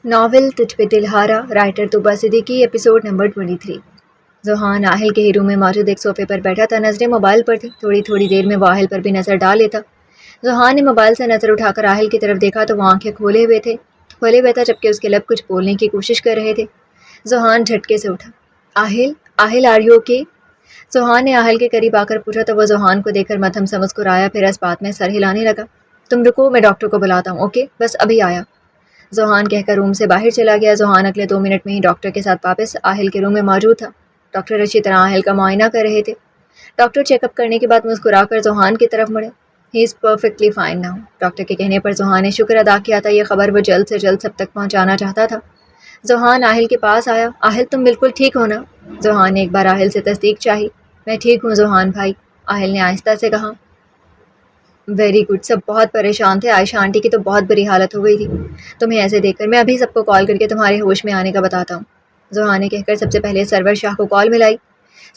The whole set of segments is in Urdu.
ناول تجھ پہ دلہارا، رائٹر طوبہ صدیقی، ایپیسوڈ نمبر 23۔ ذوحان آہل کے ہی روم میں موجود ایک صوفے پر بیٹھا تھا، نظریں موبائل پر تھی۔ تھوڑی تھوڑی دیر میں وہ آہل پر بھی نظر ڈال لیتا۔ ذوحان نے موبائل سے نظر اٹھا کر آہل کی طرف دیکھا تو وہ آنکھیں کھولے ہوئے تھا جبکہ اس کے لب کچھ بولنے کی کوشش کر رہے تھے۔ ذوحان جھٹکے سے اٹھا۔ آہل آر یو اوکے؟ ذوحان نے آہل کے قریب آ کر پوچھا تو وہ ذوحان کو دیکھ کر مدھم سے مسکرایا، پھر اس بات میں سر ہلانے لگا۔ تم رکو، میں ڈاکٹر کو بلاتا ہوں، اوکے؟ بس ابھی آیا، ذوحان کہہ کر روم سے باہر چلا گیا۔ ذوحان اگلے 2 منٹ میں ہی ڈاکٹر کے ساتھ واپس آہل کے روم میں موجود تھا۔ ڈاکٹر اچھی طرح آہل کا معائنہ کر رہے تھے۔ ڈاکٹر چیک اپ کرنے کے بعد مسکرا کر ذوحان کی طرف مڑے۔ He is perfectly fine now. Doctor کے کہنے پر ذوحان نے شکر ادا کیا تھا، یہ خبر وہ جلد سے جلد سب تک پہنچانا چاہتا تھا۔ ذوحان آہل کے پاس آیا۔ آہل تم بالکل ٹھیک ہو نا؟ ذوحان نے ایک بار آہل سے تصدیق چاہی۔ میں ٹھیک ہوں ذوحان بھائی، آہل نے آہستہ سے کہا۔ ویری گڈ، سب بہت پریشان تھے، عائشہ آنٹی کی تو بہت بری حالت ہو گئی تھی تمہیں ایسے دیکھ کر۔ میں ابھی سب کو کال کر کے تمہارے ہوش میں آنے کا بتاتا ہوں، ذوحان نے کہہ کر سب سے پہلے سرور شاہ کو کال ملائی۔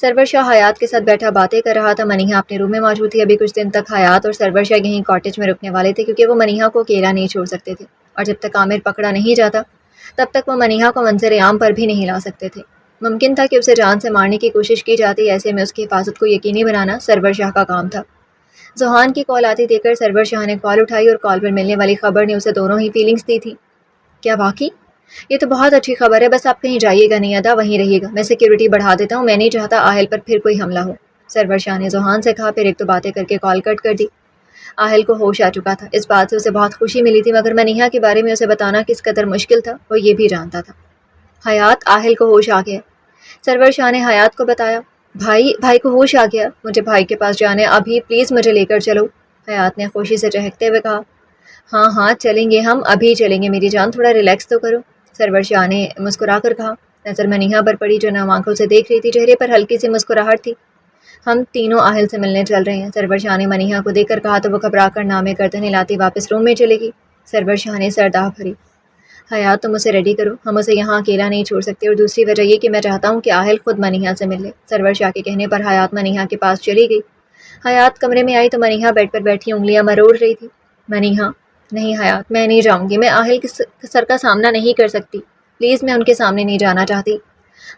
سرور شاہ حیات کے ساتھ بیٹھا باتیں کر رہا تھا۔ منیہا اپنے روم میں موجود تھی۔ ابھی کچھ دن تک حیات اور سرور شاہ یہیں کاٹیج میں رکنے والے تھے کیونکہ وہ منیہا کو اکیلا نہیں چھوڑ سکتے تھے، اور جب تک عامر پکڑا نہیں جاتا تب تک وہ منیہا کو منظر عام پر بھی نہیں لا سکتے تھے۔ ممکن تھا کہ اسے جان سے مارنے کی کوشش کی جاتی، ایسے میں اس کی حفاظت کو یقینی بنانا سرور شاہ کا کام تھا۔ ذوحان کی کال آتی دیکھ کر سرور شاہ نے کال اٹھائی اور کال پر ملنے والی خبر نے اسے دونوں ہی فیلنگز دی تھی۔ کیا واقعی؟ یہ تو بہت اچھی خبر ہے، بس آپ کہیں جائیے گا نہیں ادا، وہیں رہیے گا، میں سیکیورٹی بڑھا دیتا ہوں، میں نہیں چاہتا آہل پر پھر کوئی حملہ ہو، سرور شاہ نے ذوحان سے کہا، پھر ایک دو باتیں کر کے کال کٹ کر دی۔ آہل کو ہوش آ چکا تھا، اس بات سے اسے بہت خوشی ملی تھی، مگر منیہا کے بارے میں اسے بتانا کس قدر مشکل تھا وہ یہ بھی جانتا تھا۔ حیات، آہل کو ہوش آ گیا، سرور شاہ نے حیات کو بتایا۔ بھائی کو ہوش آ گیا، مجھے بھائی کے پاس جانا ہے ابھی، پلیز مجھے لے کر چلو، حیات نے خوشی سے چہکتے ہوئے کہا۔ ہاں چلیں گے، ہم ابھی چلیں گے میری جان، تھوڑا ریلیکس تو کرو، سرور شاہ نے مسکرا کر کہا۔ نظر منیہا پر پڑی جو نم آنکھوں سے دیکھ رہی تھی، چہرے پر ہلکی سی مسکراہٹ تھی۔ ہم تینوں آہل سے ملنے چل رہے ہیں، سرور شاہ نے منیہا کو دیکھ کر کہا تو وہ گھبرا کر نامے گردن ہلاتی واپس روم میں چلے گی۔ سرور شاہ نے سرداہ بھری۔ حیات تم اسے ریڈی کرو، ہم اسے یہاں اکیلا نہیں چھوڑ سکتے، اور دوسری وجہ یہ کہ میں چاہتا ہوں کہ آہل خود منیہا سے مل لے۔ سرور شاہ کے کہنے پر حیات منیہا کے پاس چلی گئی۔ حیات کمرے میں آئی تو منیہا بیڈ پر بیٹھی انگلیاں مروڑ رہی تھی۔ منیہا، نہیں حیات، میں نہیں جاؤں گی، میں آہل کے سر کا سامنا نہیں کر سکتی، پلیز میں ان کے سامنے نہیں جانا چاہتی۔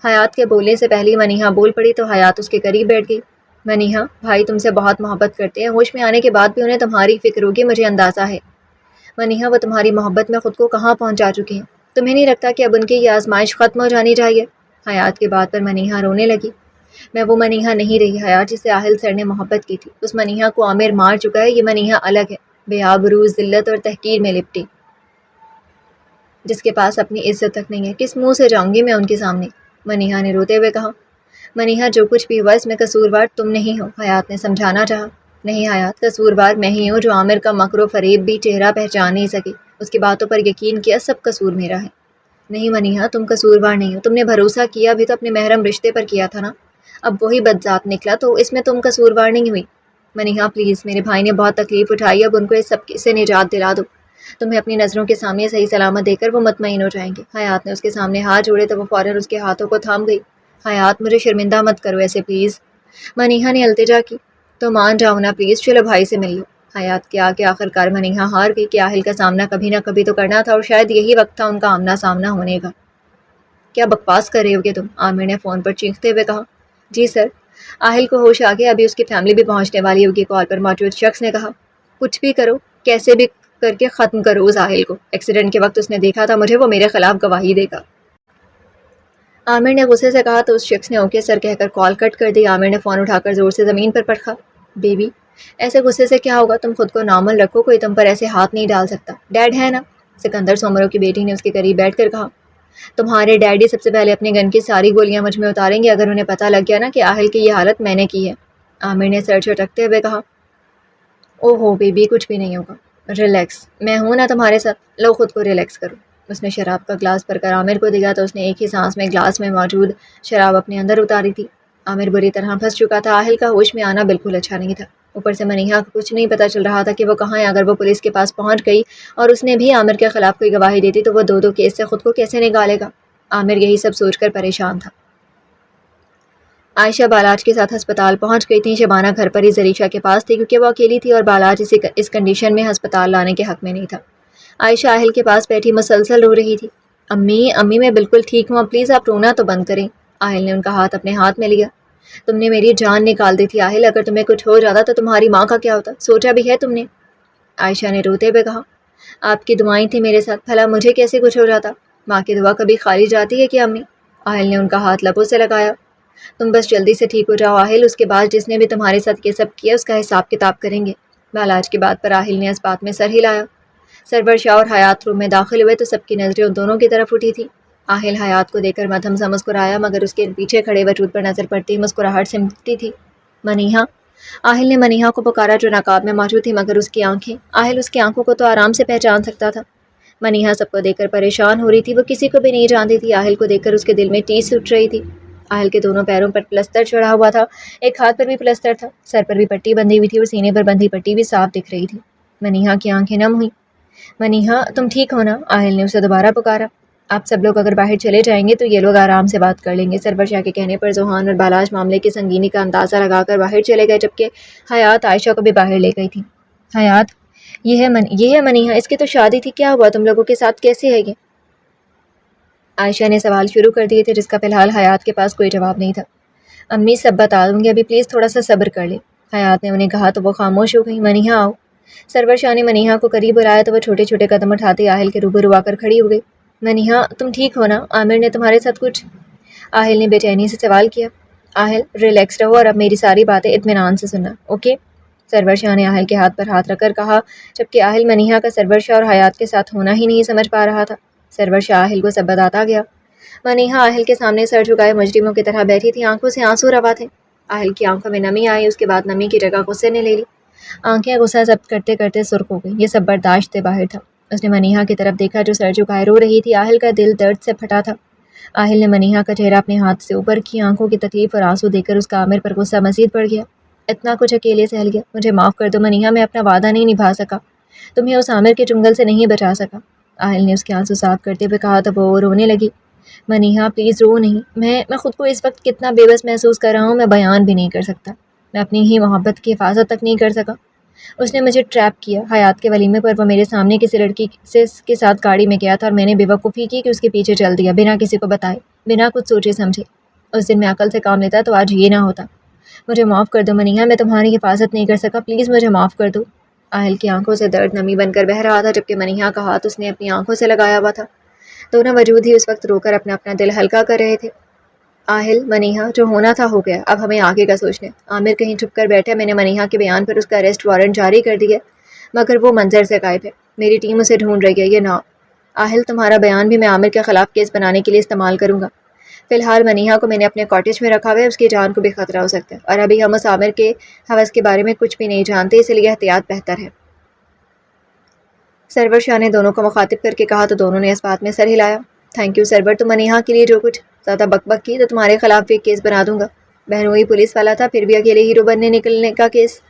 حیات کے بولنے سے پہلے منیہا بول پڑی تو حیات اس کے قریب بیٹھ گئی۔ منیہا، بھائی تم سے بہت محبت کرتے ہیں، ہوش میں آنے کے بعد بھی انہیں تمہاری فکر ہوگی، مجھے اندازہ ہے۔ منیہا، وہ تمہاری محبت میں خود کو کہاں پہنچا چکے ہیں، تمہیں نہیں لگتا کہ اب ان کی یہ آزمائش ختم ہو جانی چاہیے؟ حیات کی بات پر منیہا رونے لگی۔ میں وہ منیہا نہیں رہی حیات جس سے آہل سر نے محبت کی تھی، اس منیہا کو عامر مار چکا ہے، یہ منیہا الگ ہے، بے آبرو، ذلت اور تحقیر میں لپٹی، جس کے پاس اپنی عزت تک نہیں ہے، کس منہ سے جاؤں گی میں ان کے سامنے؟ منیہا نے روتے ہوئے کہا۔ منیہا، جو کچھ بھی ہوا اس میں قصوروار تم نہیں ہو، حیات نے سمجھانا چاہا۔ نہیں حیات، قصوروار میں ہی ہوں جو عامر کا مکر و فریب بھی چہرہ پہچان نہیں سکی، اس کی باتوں پر یقین کیا، سب قصور میرا ہے۔ نہیں منیہا، تم قصوروار نہیں ہو، تم نے بھروسہ کیا بھی تو اپنے محرم رشتے پر کیا تھا نا، اب وہی بدذات نکلا تو اس میں تم قصوروار نہیں ہوئی۔ منیہا پلیز، میرے بھائی نے بہت تکلیف اٹھائی، اب ان کو اس سب سے نجات دلا دو، تمہیں اپنی نظروں کے سامنے صحیح سلامت دے کر وہ مطمئن ہو جائیں گے۔ حیات نے اس کے سامنے ہاتھ جوڑے تو وہ فوراً اس کے ہاتھوں کو تھام گئی۔ حیات، مجھے شرمندہ مت کرو ایسے پلیز، منیہا نے التجا کی۔ تو مان جاؤ نا پلیز، چلو بھائی سے مل لو۔ حیات کے آگے آخر کار منیہا ہار گئی کہ آہل کا سامنا کبھی نہ کبھی تو کرنا تھا، اور شاید یہی وقت تھا ان کا آمنا سامنا ہونے کا۔ کیا بکواس کر رہے ہوگے تم، عامر نے فون پر چیختے ہوئے کہا۔ جی سر، آہل کو ہوش آ گیا، ابھی اس کی فیملی بھی پہنچنے والی ہوگی، کال پر موجود شخص نے کہا۔ کچھ بھی کرو، کیسے بھی کر کے ختم کرو اس آہل کو، ایکسیڈنٹ کے وقت اس نے دیکھا تھا مجھے، وہ میرے خلاف گواہی دے گا، عامر نے غصے سے کہا تو اس شخص نے اوکے سر کہہ کر کال کٹ کر دی۔ عامر نے فون اٹھا کر زور سے زمین پر پٹکا۔ بیبی، ایسے غصے سے کیا ہوگا، تم خود کو نارمل رکھو، کوئی تم پر ایسے ہاتھ نہیں ڈال سکتا، ڈیڈ ہے نا، سکندر سومرو کی بیٹی نے اس کے قریب بیٹھ کر کہا۔ تمہارے ڈیڈی سب سے پہلے اپنے گن کی ساری گولیاں مجھ میں اتاریں گے اگر انہیں پتہ لگ گیا نا کہ آہل کی یہ حالت میں نے کی ہے، عامر نے سر جھٹکتے ہوئے کہا۔ او ہو بیبی، کچھ بھی نہیں ہوگا، ریلیکس، میں ہوں نا تمہارے ساتھ، لو خود کو ریلیکس کرو۔ اس نے شراب کا گلاس بھر کر عامر کو دیا تو اس نے ایک ہی سانس میں گلاس میں موجود شراب اپنے اندر اتاری تھی۔ عامر بری طرح پھنس چکا تھا، آہل کا ہوش میں آنا بالکل اچھا نہیں تھا، اوپر سے منیہا کو کچھ نہیں پتہ چل رہا تھا کہ وہ کہاں ہے، اگر وہ پولیس کے پاس پہنچ گئی اور اس نے بھی عامر کے خلاف کوئی گواہی دیتی تو وہ دو کیس سے خود کو کیسے نکالے گا؟ عامر یہی سب سوچ کر پریشان تھا۔ عائشہ بالاج کے ساتھ ہسپتال پہنچ گئی تھی، شبانہ گھر پر ہی زریشہ کے پاس تھی کیونکہ وہ اکیلی تھی اور بالاج اس کنڈیشن میں ہسپتال لانے کے حق میں نہیں تھا۔ عائشہ آہل کے پاس بیٹھی مسلسل رو رہی تھی۔ امی امی میں بالکل ٹھیک ہوں، اب پلیز آپ رونا تو بند کریں۔ آہل نے ان کا ہاتھ اپنے ہاتھ میں لیا۔ تم نے میری جان نکال دی تھی آہل، اگر تمہیں کچھ ہو جاتا تو تمہاری ماں کا کیا ہوتا، سوچا بھی ہے تم نے؟ عائشہ نے روتے ہوئے کہا۔ آپ کی دعائیں تھیں میرے ساتھ، بھلا مجھے کیسے کچھ ہو جاتا؟ ماں کی دعا کبھی خالی جاتی ہے کیا امی؟ آہل نے ان کا ہاتھ لبوں سے لگایا۔ تم بس جلدی سے ٹھیک ہو جاؤ آہل، اس کے بعد جس نے بھی تمہارے ساتھ یہ سب کیا اس کا حساب کتاب کریں گے۔ بالاج کی بات پر آہل نے اس بات میں سر ہلایا۔ سرور شاہ اور حیات روم میں داخل ہوئے تو سب کی نظریں ان دونوں کی طرف اٹھی تھی۔ آہل حیات کو دیکھ کر مدھم سا مسکرایا، مگر اس کے پیچھے کھڑے وجود پر نظر پڑتی مسکراہٹ سمٹتی تھی۔ منیہا، آہل نے منیہا کو پکارا جو نقاب میں موجود تھی، مگر اس کی آنکھیں، آہل اس کی آنکھوں کو تو آرام سے پہچان سکتا تھا۔ منیہا سب کو دیکھ کر پریشان ہو رہی تھی، وہ کسی کو بھی نہیں جانتی تھی۔ آہل کو دیکھ کر اس کے دل میں ٹیس اٹھ رہی تھی۔ آہل کے دونوں پیروں پر پلستر چڑھا ہوا تھا، ایک ہاتھ پر بھی پلستر تھا، سر پر بھی پٹی بندھی ہوئی تھی اور سینے پر بندھی پٹی بھی صاف دکھ رہی تھی۔ منیہا کی آنکھیں نم ہوئیں۔ منیہا تم ٹھیک ہو نا؟ آہل نے اسے دوبارہ پکارا۔ آپ سب لوگ اگر باہر چلے جائیں گے تو یہ لوگ آرام سے بات کر لیں گے۔ سرور شاہ کے کہنے پر ذوحان اور بالاج معاملے کی سنگینی کا اندازہ لگا کر باہر چلے گئے، جبکہ حیات عائشہ کو بھی باہر لے گئی تھی۔ حیات، یہ ہے منیہا، اس کی تو شادی تھی، کیا ہوا تم لوگوں کے ساتھ، کیسے ہے یہ؟ عائشہ نے سوال شروع کر دیے تھے، جس کا فی الحال حیات کے پاس کوئی جواب نہیں تھا۔ امی سب بتا دوں گی، ابھی پلیز تھوڑا سا صبر کر لے، حیات نے انہیں کہا تو وہ خاموش ہو گئی۔ منیہا آؤ۔ سرور شاہ نے منیہا کو قریب بلایا تو وہ چھوٹے چھوٹے قدم اٹھاتے آہل کے روبرو آ کر کھڑی ہو گئی۔ منیہا تم ٹھیک ہو نا؟ عامر نے تمہارے ساتھ کچھ؟ آہل نے بے چینی سے سوال کیا۔ آہل ریلیکس رہو اور اب میری ساری باتیں اطمینان سے سننا، اوکے؟ سرور شاہ نے آہل کے ہاتھ پر ہاتھ رکھ کر کہا، جبکہ آہل منیہا کا سرور شاہ اور حیات کے ساتھ ہونا ہی نہیں سمجھ پا رہا تھا۔ سرور شاہ آہل کو سب بتاتا گیا۔ منیہا آہل کے سامنے سر جھکائے مجرموں کی طرح بیٹھی تھی، آنکھوں سے آنسو روا تھے۔ آہل کی آنکھوں میں نمی آئی، اس کے بعد نمی کی جگہ غصے نے لے لی۔ آنکھیں غصہ ضبط کرتے کرتے سرخ ہو گئی، یہ سب برداشت سے باہر تھا۔ اس نے منیہا کی طرف دیکھا جو سر جھکائے رو رہی تھی، آہل کا دل درد سے پھٹا تھا۔ آہل نے منیہا کا چہرہ اپنے ہاتھ سے اوپر کی، آنکھوں کی تکلیف اور آنسو دیکھ کر اس کا عامر پر غصہ مزید بڑھ گیا۔ اتنا کچھ اکیلے سہل گیا، مجھے معاف کر دو منیہا، میں اپنا وعدہ نہیں نبھا سکا، تمہیں اس عامر کے چنگل سے نہیں بچا سکا۔ آہل نے اس کے آنسو صاف کرتے ہوئے کہا تو وہ رونے لگی۔ منیہا پلیز رو نہیں، میں خود کو اس وقت کتنا بے بس محسوس کر رہا ہوں، میں بیان بھی نہیں کر سکتا، میں اپنی ہی محبت کی حفاظت تک نہیں کر سکا۔ اس نے مجھے ٹریپ کیا، حیات کے ولیمے پر وہ میرے سامنے کسی لڑکی کے ساتھ گاڑی میں گیا تھا اور میں نے بیوقوفی کی کہ اس کے پیچھے چل دیا، بنا کسی کو بتائے، بنا کچھ سوچے سمجھے۔ اس دن میں عقل سے کام لیتا تو آج یہ نہ ہوتا۔ مجھے معاف کر دو منیہا، میں تمہاری حفاظت نہیں کر سکا، پلیز مجھے معاف کر دو۔ آہل کی آنکھوں سے درد نمی بن کر بہہ رہا تھا، جبکہ منیہا کا ہاتھ اس نے اپنی آنکھوں سے لگایا ہوا تھا۔ دونوں وجود ہی اس وقت رو کر اپنا اپنا دل ہلکا کر رہے تھے۔ آہل، منیہا، جو ہونا تھا ہو گیا، اب ہمیں آگے کا سوچنا ہے۔ عامر کہیں چھپ کر بیٹھا، میں نے منیہا کے بیان پر اس کا اریسٹ وارنٹ جاری کر دیا، مگر وہ منظر سے غائب ہے، میری ٹیم اسے ڈھونڈ رہی ہے۔ یہ نہ آہل، تمہارا بیان بھی میں عامر کے خلاف کیس بنانے کے لیے استعمال کروں گا۔ فی الحال منیہا کو میں نے اپنے کاٹیج میں رکھا ہوا ہے، اس کی جان کو بھی خطرہ ہو سکتا ہے، اور ابھی ہم اس عامر کے ہوس کے بارے میں کچھ بھی نہیں جانتے، اس لیے احتیاط بہتر ہے۔ سرور شاہ نے دونوں کو مخاطب کر کے کہا تو دونوں نے اس بات میں سر ہلایا۔ تھینک یو سرور، تم منیہا کے لیے جو کچھ زیادہ بک بک کی تو تمہارے خلاف بھی ایک کیس بنا دوں گا۔ بہنوئی پولیس والا تھا، پھر بھی اکیلے ہیرو بننے نکلنے کا کیس۔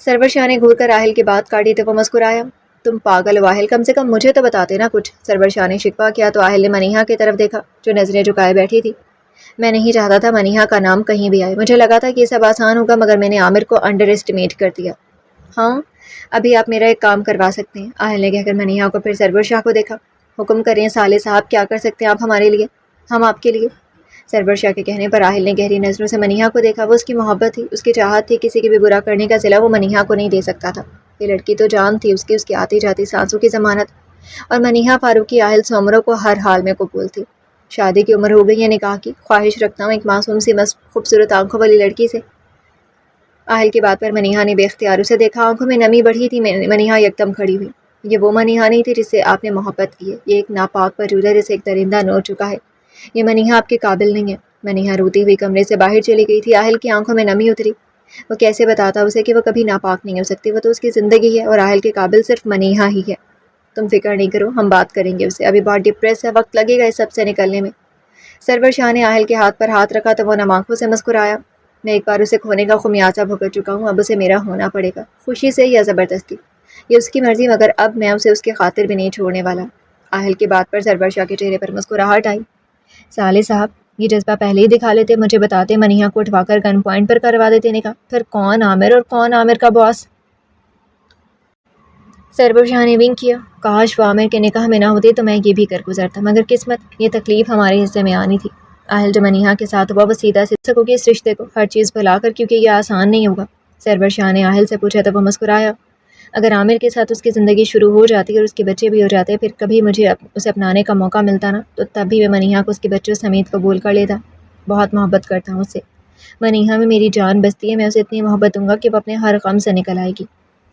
سرور شاہ نے گھور کر آہل کی بات کاٹی تو وہ مسکرایا۔ تم پاگل ہو آہل، کم سے کم مجھے تو بتاتے نا کچھ۔ سرور شاہ نے شکوہ کیا تو آہل نے منیہا کی طرف دیکھا جو نظریں جھکائے بیٹھی تھی۔ میں نہیں چاہتا تھا منیہا کا نام کہیں بھی آئے، مجھے لگا تھا کہ یہ سب آسان ہوگا، مگر میں نے عامر کو انڈر اسٹیمیٹ کر دیا۔ ہاں، ابھی آپ میرا ایک کام کروا سکتے ہیں، آہل نے کہہ کر منیہا کو پھر سرور شاہ کو دیکھا۔ حکم کریں صالح صاحب، کیا کر سکتے ہیں آپ ہمارے لیے، ہم آپ کے لیے؟ سرور شاہ کے کہنے پر آہل نے گہری نظروں سے منیہا کو دیکھا۔ وہ اس کی محبت تھی، اس کی چاہت تھی، کسی کے بھی برا کرنے کا صلہ وہ منیہا کو نہیں دے سکتا تھا۔ یہ لڑکی تو جان تھی اس کی آتی جاتی سانسوں کی ضمانت، اور منیہا فاروقی آہل سے عمروں کو ہر حال میں قبول تھی۔ شادی کی عمر ہو گئی ہے، نکاح کی خواہش رکھتا ہوں ایک معصوم سی خوبصورت آنکھوں والی لڑکی سے۔ آہل کی بات پر منیہا نے بے اختیار اسے دیکھا، آنکھوں میں نمی بڑھی تھی۔ منیہا یکدم کھڑی ہوئی۔ یہ وہ منیہا نہیں تھی جس سے آپ نے محبت کی ہے، یہ ایک ناپاک وجود ہے جسے ایک درندہ نوچ چکا ہے۔ یہ منیہا آپ کے قابل نہیں ہے۔ منیہا روتی ہوئی کمرے سے باہر چلی گئی تھی۔ آہل کی آنکھوں میں نمی اتری۔ وہ کیسے بتاتا اسے کہ وہ کبھی ناپاک نہیں ہو سکتی، وہ تو اس کی زندگی ہے، اور آہل کے قابل صرف منیہا ہی ہے۔ تم فکر نہیں کرو، ہم بات کریں گے اس سے، ابھی بہت ڈپریس ہے، وقت لگے گا اس سب سے نکلنے میں۔ سرور شاہ نے آہل کے ہاتھ پر ہاتھ رکھا تو وہ نم آنکھوں سے مسکرایا۔ میں ایک بار اسے کھونے کا خمیازہ بھگت چکا ہوں، اب اسے میرا ہونا پڑے گا، خوشی سے یا زبردستی، یہ اس کی مرضی، مگر اب میں اسے اس کی خاطر بھی نہیں چھوڑنے والا۔ آہل کی بات پر سرور شاہ کے چہرے پر مسکراہٹ آئی۔ صالح صاحب، یہ جذبہ پہلے ہی دکھا لیتے، مجھے بتاتے، منیہا کو اٹھوا کر گن پوائنٹ پر کروا دیتے نکاح، پھر کون عامر اور کون عامر کا باس؟ سرور شاہ نے ونک کیا. کاش وہ عامر کے نکاح میں نہ ہوتے تو میں یہ بھی کر گزرتا، مگر قسمت، یہ تکلیف ہمارے حصے میں آنی تھی. آہل جو منیہا کے ساتھ ہوا وہ سیدھا سکو گی اس رشتے کو، ہر چیز بھلا کر، کیونکہ یہ آسان نہیں ہوگا. سرور شاہ نے آہل سے پوچھا تو وہ مسکرایا. اگر عامر کے ساتھ اس کی زندگی شروع ہو جاتی اور اس کے بچے بھی ہو جاتے، پھر کبھی مجھے اسے اپنانے کا موقع ملتا نا، تو تب بھی میں منیہا کو اس کے بچوں سمیت قبول کر لیتا. بہت محبت کرتا ہوں اس سے. منیہا میں میری جان بستی ہے. میں اسے اتنی محبت دوں گا کہ وہ اپنے ہر غم سے نکل آئے گی.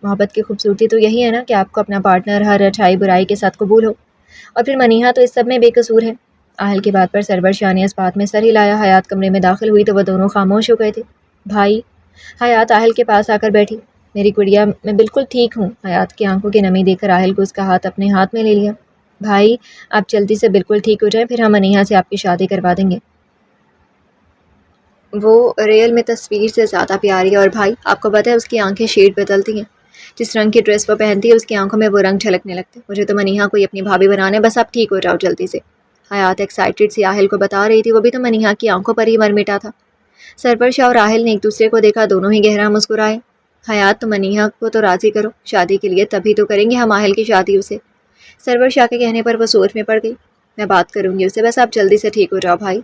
محبت کی خوبصورتی تو یہی ہے نا کہ آپ کو اپنا پارٹنر ہر اچھائی برائی کے ساتھ قبول ہو، اور پھر منیہا تو اس سب میں بے قصور ہے. آہل کی بات پر سرور شاہ نے اس بات میں سر ہلایا. حیات کمرے میں داخل ہوئی تو وہ دونوں خاموش ہو گئے تھے. بھائی. حیات آہل کے پاس آ کر بیٹھی. میری گڑیا میں بالکل ٹھیک ہوں. حیات کی آنکھوں کی نمی دیکھ کر آہل کو اس کا ہاتھ اپنے ہاتھ میں لے لیا. بھائی آپ جلدی سے بالکل ٹھیک ہو جائیں، پھر ہم منیہا سے آپ کی شادی کروا دیں گے. وہ ریئل میں تصویر سے زیادہ پیاری ہے، اور بھائی آپ کو پتہ ہے اس کی آنکھیں شیڈ بدلتی ہیں. جس رنگ کی ڈریس وہ پہنتی ہے اس کی آنکھوں میں وہ رنگ جھلکنے لگتے. مجھے تو منیہا کو اپنی بھابھی بنانا ہے، بس آپ ٹھیک ہو جاؤ جلدی سے. حیات ایکسائٹیڈ سی آہل کو بتا رہی تھی. وہ بھی تو منیہا کی آنکھوں پر ہی مر مٹا تھا. سرور شاہ اور آہل نے ایک دوسرے کو دیکھا. دونوں ہی گہرا مسکرائے. حیات تو منیہا کو تو راضی کرو شادی کے لیے، تبھی تو کریں گے ہم آہل کی شادی اسے. سرور شاہ کے کہنے پر وہ سوچ میں پڑ گئی. میں بات کروں گی اسے، بس آپ جلدی سے ٹھیک ہو جاؤ بھائی.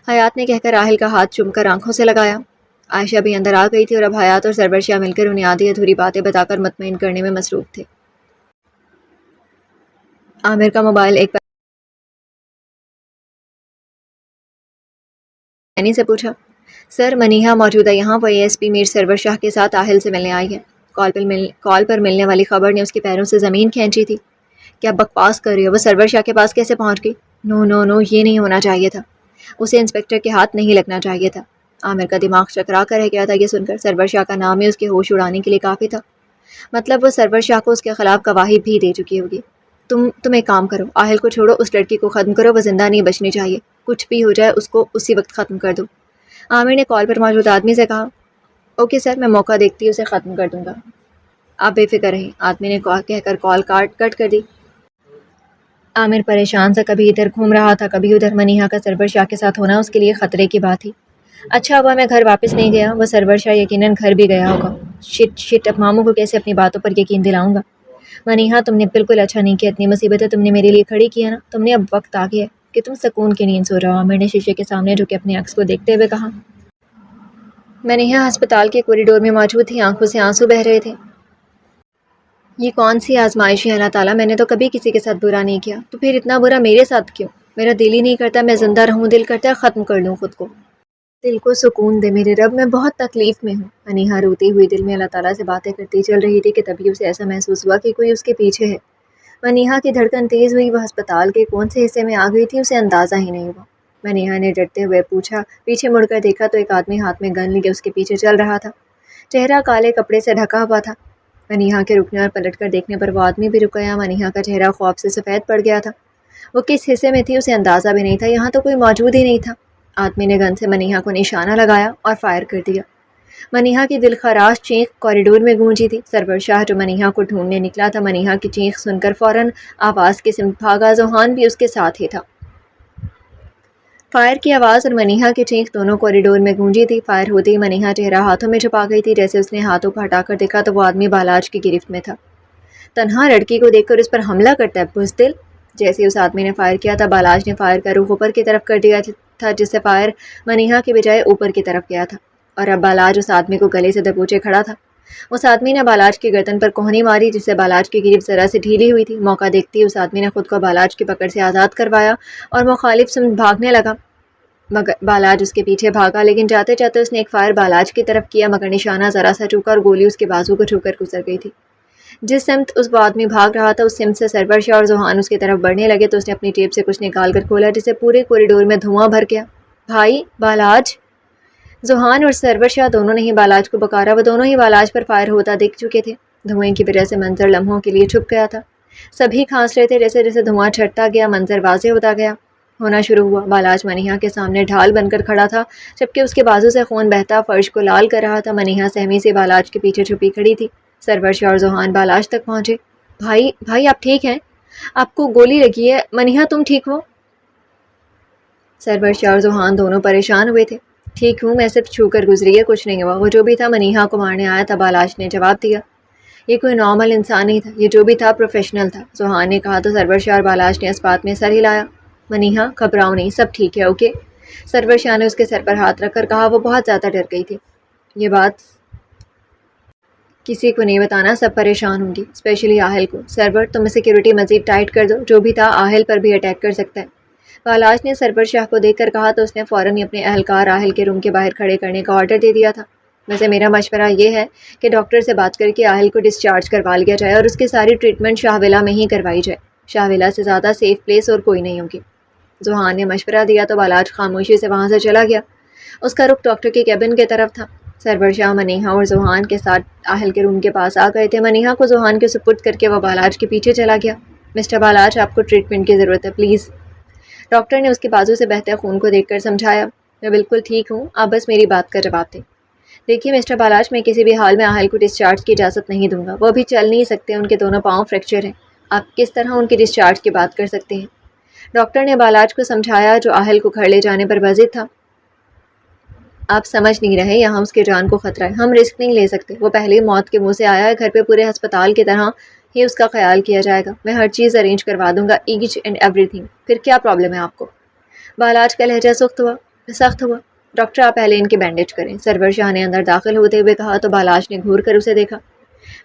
حیات نے کہہ کر آہل کا ہاتھ چوم کر آنکھوں سے لگایا. عائشہ بھی اندر آ گئی تھی، اور اب حیات اور سرور شاہ مل کر انہیں آدھی ادھوری باتیں بتا کر مطمئن کرنے میں مصروف تھے. عامر کا موبائل ایک بار سے پوچھا. سر منیہا موجودہ یہاں وہ اے ایس پی میر سرور شاہ کے ساتھ آہل سے ملنے آئی ہے. کال پر ملنے والی خبر نے اس کے پیروں سے زمین کھینچی تھی. کیا بکواس کر رہی ہو؟ وہ سرور شاہ کے پاس کیسے پہنچ گئی؟ نو نو نو، یہ نہیں ہونا چاہیے تھا. اسے انسپکٹر کے ہاتھ نہیں لگنا چاہیے تھا. عامر کا دماغ چکرا کر رہ گیا تھا. یہ سن کر سرور شاہ کا نام ہی اس کے ہوش اڑانے کے لیے کافی تھا. مطلب وہ سرور شاہ کو اس کے خلاف گواہی بھی دے چکی ہوگی. تم ایک کام کرو، آہل کو چھوڑو، اس لڑکی کو ختم کرو. وہ زندہ نہیں بچنی چاہیے. کچھ بھی ہو جائے اس کو اسی وقت ختم کر دو. عامر نے کال پر موجود آدمی سے کہا. اوکے سر، میں موقع دیکھتی اسے ختم کر دوں گا. آپ بے فکر رہیں. آدمی نے کہہ کر کال کٹ کر دی. عامر پریشان سا کبھی ادھر گھوم رہا تھا کبھی ادھر. منیہا کا سرور شاہ کے ساتھ ہونا اس کے لیے خطرے کی بات تھی. اچھا ہوا میں گھر واپس نہیں گیا. وہ سرور شاہ یقیناً گھر بھی گیا ہوگا. شٹ اب ماموں کو کیسے اپنی باتوں پر یقین دلاؤں گا. منیہا تم نے بالکل اچھا نہیں کیا. اتنی مصیبتیں تم نے میرے لیے کھڑی کی ہے نا. تم نے اب وقت آ گیا کہ تم سکون کی نیند سو جاؤ. عامر نے شیشے کے سامنے جو کہ اپنے عکس کو دیکھتے ہوئے کہا. منیہا ہسپتال کے کوریڈور میں موجود تھی. آنکھوں سے آنسو بہہ رہے تھے. یہ کون سی آزمائش ہے اللہ تعالیٰ؟ میں نے تو کبھی کسی کے ساتھ برا نہیں کیا، تو پھر اتنا برا میرے ساتھ کیوں؟ میرا دل ہی نہیں کرتا میں زندہ رہوں. دل کرتا ہے ختم کر لوں خود کو. دل کو سکون دے میرے رب، میں بہت تکلیف میں ہوں. منیہا روتی ہوئی دل میں اللہ تعالیٰ سے باتیں کرتی چل رہی تھی کہ تبھی اسے ایسا محسوس ہوا کہ کوئی اس کے پیچھے ہے. منیہا کی دھڑکن تیز ہوئی. وہ ہسپتال کے کون سے حصے میں آ گئی تھی اسے اندازہ ہی نہیں ہوا. منیہا نے ڈرتے ہوئے پوچھا. پیچھے مڑ کر دیکھا تو ایک آدمی ہاتھ میں گن لیے اس کے پیچھے چل رہا تھا. چہرہ کالے کپڑے سے ڈھکا ہوا تھا. منیہا کے رکنے اور پلٹ کر دیکھنے پر وہ آدمی بھی رک گیا. منیہا کا چہرہ خوف سے سفید پڑ گیا تھا. وہ کس حصے میں تھی اسے اندازہ بھی نہیں تھا. یہاں تو کوئی موجود ہی نہیں تھا. آدمی نے گن سے منیہا کو نشانہ لگایا اور فائر کر دیا. منیہا کی دل خراش چیخ کوریڈور میں گونجی تھی. سرور شاہ جو منیہا کو ڈھونڈنے نکلا تھا منیہا کی چیخ سن کر فوراً آواز کی سمت بھاگا. ذوحان بھی اس کے ساتھ ہی تھا. فائر کی آواز اور منیہا کی چیخ دونوں کوریڈور میں گونجی تھی. فائر ہوتے ہی منیہا چہرہ ہاتھوں میں چھپا گئی تھی. جیسے اس نے ہاتھوں کو ہٹا کر دیکھا تو وہ آدمی بالاج کی گرفت میں تھا. تنہا لڑکی کو دیکھ کر اس پر حملہ کرتا ہے بزدل. جیسے اس آدمی نے فائر کیا تھا بالاج نے فائر کا رخ اوپر کی طرف کر دیا تھا، جس سے فائر منیہا کے بجائے اوپر کی طرف گیا تھا. اور اب بالاج اس آدمی کو گلے سے دبوچے کھڑا تھا. اس آدمی نے بالاج کی گردن پر کوہنی ماری جس سے بالاج کی گرفت ذرا سے ڈھیلی ہوئی تھی. موقع دیکھتی ہی اس آدمی نے خود کو بالاج کی پکڑ سے آزاد کروایا اور مخالف سمت بھاگنے لگا. مگر بالاج اس کے پیچھے بھاگا، لیکن جاتے جاتے اس نے ایک فائر بالاج کی طرف کیا مگر نشانہ ذرا سا چوکا اور گولی اس کے بازو کو چھو کر گزر گئی تھی. جس سمت اس وہ آدمی بھاگ رہا تھا اس سمت سے سرور شاہ اور ذوحان اس کی طرف بڑھنے لگے تو اس نے اپنی جیب سے کچھ نکال کر کھولا جس سے پورے کوریڈور میں دھواں بھر گیا. بھائی بالاج! ذوحان اور سرور شاہ دونوں نے ہی بالاج کو پکارا. وہ دونوں ہی بالاج پر فائر ہوتا دیکھ چکے تھے. دھوئیں کی وجہ سے منظر لمحوں کے لیے چھپ گیا تھا. سبھی کھانس رہے تھے. جیسے جیسے دھواں چھٹتا گیا منظر واضح ہوتا گیا ہونا شروع ہوا. بالاج منیہا کے سامنے ڈھال بن کر کھڑا تھا جبکہ اس کے بازو سے خون بہتا فرش کو لال کر رہا تھا. منیہا سہمی سے بالاج کے پیچھے چھپی کھڑی تھی. سرور شاہ اور ذوحان بالاج تک پہنچے. بھائی آپ ٹھیک ہیں؟ آپ کو گولی لگی ہے. منیہا تم ٹھیک ہو؟ سرور شاہ اور ذوحان دونوں پریشان ہوئے تھے. ٹھیک ہوں، میں صرف چھو کر گزری ہے، کچھ نہیں ہوا. وہ جو بھی تھا منیہا کو مارنے آیا تھا. بالاج نے جواب دیا. یہ کوئی نارمل انسان نہیں تھا، یہ جو بھی تھا پروفیشنل تھا، زوحان نے کہا تو سرور شاہ اور بالاج نے اس بات میں سر ہلایا۔ منیہا گھبراؤ نہیں، سب ٹھیک ہے، اوکے؟ سرور شاہ نے اس کے سر پر ہاتھ رکھ کر کہا۔ وہ بہت زیادہ ڈر گئی تھی۔ یہ بات کسی کو نہیں بتانا، سب پریشان ہوں گی، اسپیشلی آہل کو۔ سرور تم سیکیورٹی مزید ٹائٹ کر دو، جو بھی تھا آہل پر بھی اٹیک کر سکتا ہے۔ بالاج نے سرور شاہ کو دیکھ کر کہا تو اس نے فوراً ہی اپنے اہلکار آہل کے روم کے باہر کھڑے کرنے کا آرڈر دے دیا تھا۔ ویسے میرا مشورہ یہ ہے کہ ڈاکٹر سے بات کر کے آہل کو ڈسچارج کروا لیا جائے اور اس کی ساری ٹریٹمنٹ شاہ ولا میں ہی کروائی جائے۔ شاہ ولا سے زیادہ سیف پلیس اور کوئی نہیں ہوگی۔ زوحان نے مشورہ دیا تو بالاج خاموشی سے وہاں سے چلا گیا۔ اس کا رخ ڈاکٹر کے کیبن کی طرف تھا۔ سرور شاہ منیہا اور زوحان کے ساتھ آہل کے روم کے پاس آ گئے تھے۔ منیہا کو زوحان کے سپرد کر کے وہ بالاج کے پیچھے چلا گیا۔ مسٹر بالاج، آپ کو ٹریٹمنٹ کی ضرورت ہے، پلیز۔ ڈاکٹر نے اس کے بازو سے بہتے خون کو دیکھ کر سمجھایا۔ میں بالکل ٹھیک ہوں، آپ بس میری بات کا جواب دیں۔ دیکھیے مسٹر بالاج، میں کسی بھی حال میں آہل کو ڈسچارج کی اجازت نہیں دوں گا۔ وہ ابھی چل نہیں سکتے، ان کے دونوں پاؤں فریکچر ہیں۔ آپ کس طرح ان کی ڈسچارج کی بات کر سکتے ہیں؟ ڈاکٹر نے بالاج کو سمجھایا جو آہل کو گھر لے جانے پر بضد تھا۔ آپ سمجھ نہیں رہے، یہاں اس کی جان کو خطرہ ہے، ہم رسک نہیں لے سکتے۔ وہ پہلے ہی موت کے منہ سے آیا ہے، گھر پہ پورے ہسپتال کی طرح ہی اس کا خیال کیا جائے گا۔ میں ہر چیز ارینج کروا دوں گا، ایچ اینڈ ایوری تھنگ۔ پھر کیا پرابلم ہے آپ کو؟ بالاج کا لہجہ سخت ہوا۔ ڈاکٹر آپ پہلے ان کے بینڈیج کریں، سرور شاہ نے اندر داخل ہوتے ہوئے کہا تو بالاج نے گھور کر اسے دیکھا۔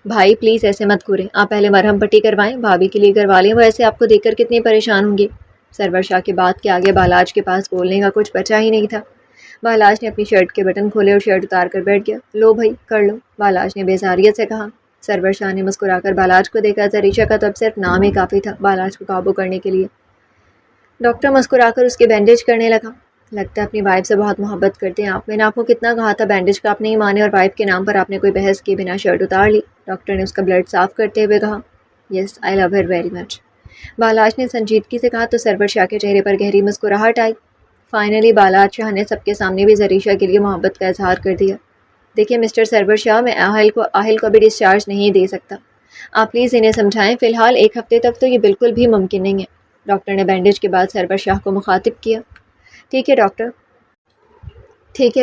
بھائی پلیز ایسے مت گھوریں، آپ پہلے مرہم پٹی کروائیں، بھابھی کے لیے کروا لیں، وہ ایسے آپ کو دیکھ کر کتنی پریشان ہوں گی۔ سرور شاہ کی بات کے آگے بالاج کے پاس بولنے کا کچھ بچا ہی نہیں تھا۔ بالاج نے اپنی شرٹ کے بٹن کھولے اور شرٹ اتار کر بیٹھ گیا۔ لو بھائی کر لو، بالاج نے بیزاریت سے کہا۔ سرور شاہ نے مسکرا کر بالاج کو دیکھا۔ زریشا کا تو اب صرف نام ہی کافی تھا بالاج کو قابو کرنے کے لیے۔ ڈاکٹر مسکرا کر اس کے بینڈیج کرنے لگا۔ لگتا ہے اپنی وائف سے بہت محبت کرتے ہیں آپ، میں نے آپ کو کتنا کہا تھا بینڈیج کا آپ نہیں مانے اور وائف کے نام پر آپ نے کوئی بحث کی بنا شرٹ اتار لی۔ ڈاکٹر نے اس کا بلڈ صاف کرتے ہوئے کہا۔ یس آئی لو ہر ویری مچ، بالاج نے سنجیدگی سے کہا تو سرور شاہ کے چہرے پر گہری مسکراہٹ آئی۔ فائنلی بالاج شاہ نے سب کے سامنے بھی زریشا کے لیے محبت کا اظہار کر دیا۔ دیکھیے مسٹر سرور شاہ، میں آہل کو بھی ڈسچارج نہیں دے سکتا، آپ پلیز انہیں سمجھائیں، فی الحال ایک ہفتے تک تو یہ بالکل بھی ممکن نہیں ہے۔ ڈاکٹر نے بینڈیج کے بعد سرور شاہ کو مخاطب کیا۔ ٹھیک ہے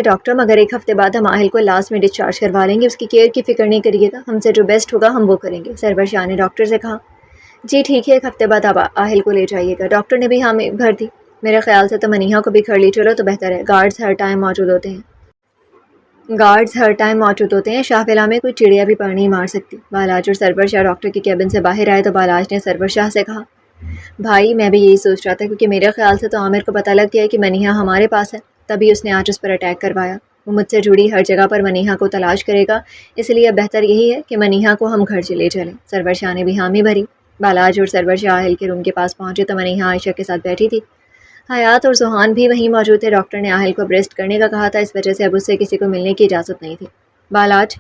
ڈاکٹر، مگر ایک ہفتے بعد ہم آہل کو لاسٹ میں ڈسچارج کروا لیں گے، اس کی کیئر کی فکر نہیں کریے گا، ہم سے جو بیسٹ ہوگا ہم وہ کریں گے، سرور شاہ نے ڈاکٹر سے کہا۔ جی ٹھیک ہے، ایک ہفتے بعد آپ آہل کو لے جائیے گا۔ ڈاکٹر نے بھی ہاں میں بھر دی۔ میرے خیال سے تو منیہا کو بھی گھر لے چلو تو بہتر ہے، گارڈز ہر ٹائم موجود ہوتے ہیں، شاہ ولا میں کوئی چڑیا بھی پر نہیں مار سکتی۔ بالاج اور سرور شاہ ڈاکٹر کے کیبن سے باہر آئے تو بالاج نے سرور شاہ سے کہا۔ بھائی میں بھی یہی سوچ رہا تھا، کیونکہ میرے خیال سے تو عامر کو پتہ لگ گیا ہے کہ منیہا ہمارے پاس ہے، تبھی اس نے آج اس پر اٹیک کروایا۔ وہ مجھ سے جڑی ہر جگہ پر منیہا کو تلاش کرے گا، اس لیے اب بہتر یہی ہے کہ منیہا کو ہم گھر لے چلیں۔ سرور شاہ نے بھی حامی بھری۔ بالاج اور سرور شاہ آہل کے روم کے پاس پہنچے تو منیہا عائشہ کے ساتھ بیٹھی تھی۔ حیات اور زوحان بھی وہیں موجود تھے۔ ڈاکٹر نے آہل کو اب کرنے کا کہا تھا، اس وجہ سے اب اس سے کسی کو ملنے کی اجازت نہیں تھی۔ بالاج